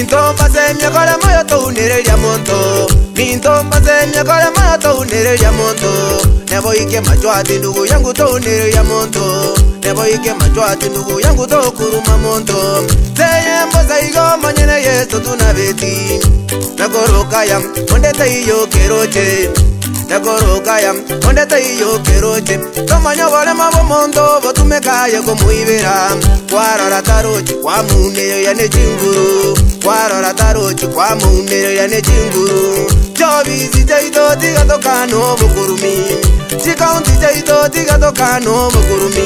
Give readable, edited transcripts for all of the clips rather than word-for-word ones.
Mintomba semya kole moyo to unereria monto. Mintomba semya kole moyo to unereria monto. Nebo ike machwati ndugu yangu to unereria monto. Nebo ike machwati ndugu yangu to kuruma monto. Seye mboza igo manyene yeso tunabeti. Nagoroka yam ondete iyo keroche. Nagoroka yam ondete iyo keroche. Tomanyo vole mabo monto botumekaye komuibera. Kwarora tarochi kwa munero ya nechinguru. Kwarora tarochi kwa munero ya nechinguru. Chobizi chaito tiga tokano Obokurumi. Chikaunti chaito tiga tokano Obokurumi.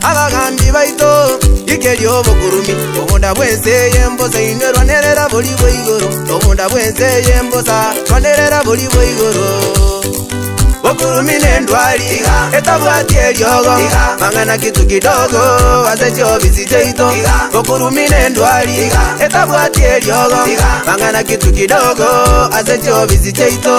Abagambi baito ikeri Obokurumi. Omonda bwense yembosa inerwa nerera boli boigoro. Omonda bwense yembosa nerera boli boigoro. Obokurumi Nendwari etabwati eryogo mangana kitu kidogo azecho bizijeito. Obokurumi Nendwari etabwati eryogo mangana kitu kidogo azecho bizijeito.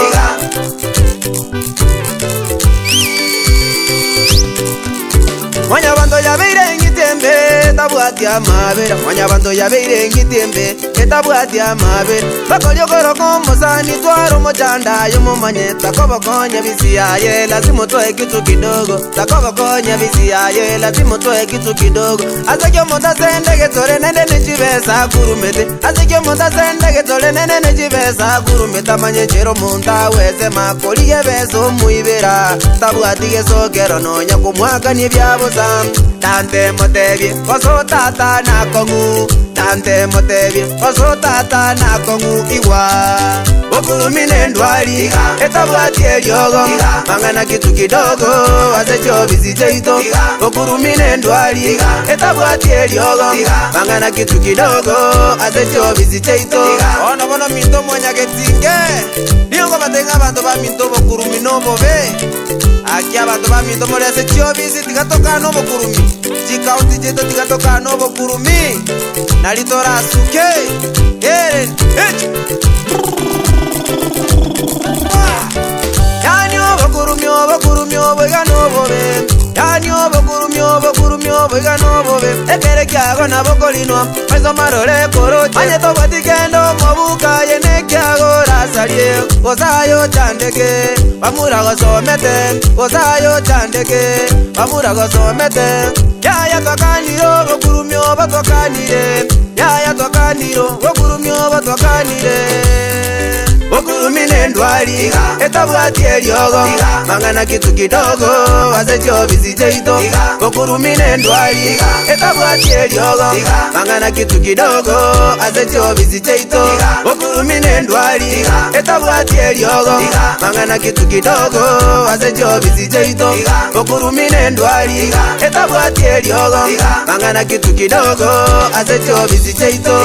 Mwanyabando yabeire ngitembe tabwati amabera. Mwanyabando yabeire ngitembe tabwati amabera. Bakolyokoro komosani twaro mochanda yomomanye. Takobokonya bisiaye lazima toe kitu kidogo. Takobokonya bisiaye lazima toe kitu kidogo. Azekyo monta sendege tole nene nechibesa kurumete. Azekyo monta sendege tole nene nechibesa kurumeta. Manye chero monta weze makoli yebeso muibera. Tabwati gesokero nonya kumwaka nibyabo. Dante Motebi, oso tata na kongu. Dante Motebi, oso tata na kongu iwa. Obokurumi Nendwari etabwati eryogo mangana kitu kidogo azecho bizijeito. Obokurumi Nendwari etabwati eryogo mangana kitu kidogo azecho bizijeito. Ono bono minto monya getinge niongo batenga bantu ba minto Obokurumi no bobe. Aquí abantu ba minto mole azecho bizi tigatoka no Obokurumi. Chikaunti jeto tigatoka no Obokurumi. Nalitora suke Yani Obokurumi Obokurumi obwegano bobe. Yani Obokurumi Obokurumi obwegano bobe. Ekere kyago nabokolinwa maizo marore koroche. Anye tobwatikendo mwabuka yene kyago rasalie. Osayo chandeke bamura gosomete. Osayo chandeke bamura gosomete. Yaya twakaniro Obokurumi obatwakanire. Yaya twakaniro Obokurumi obatwakanire. Obokurumi Nendwari etabwati eryogo mangana kitu kidogo azecho bizijeito. Obokurumi Nendwari etabwati eryogo mangana kitu kidogo azecho bizijeito. Obokurumi Nendwari etabwati eryogo mangana kitu kidogo azecho bizijeito. Obokurumi Nendwari etabwati eryogo mangana kitu kidogo azecho bizijeito.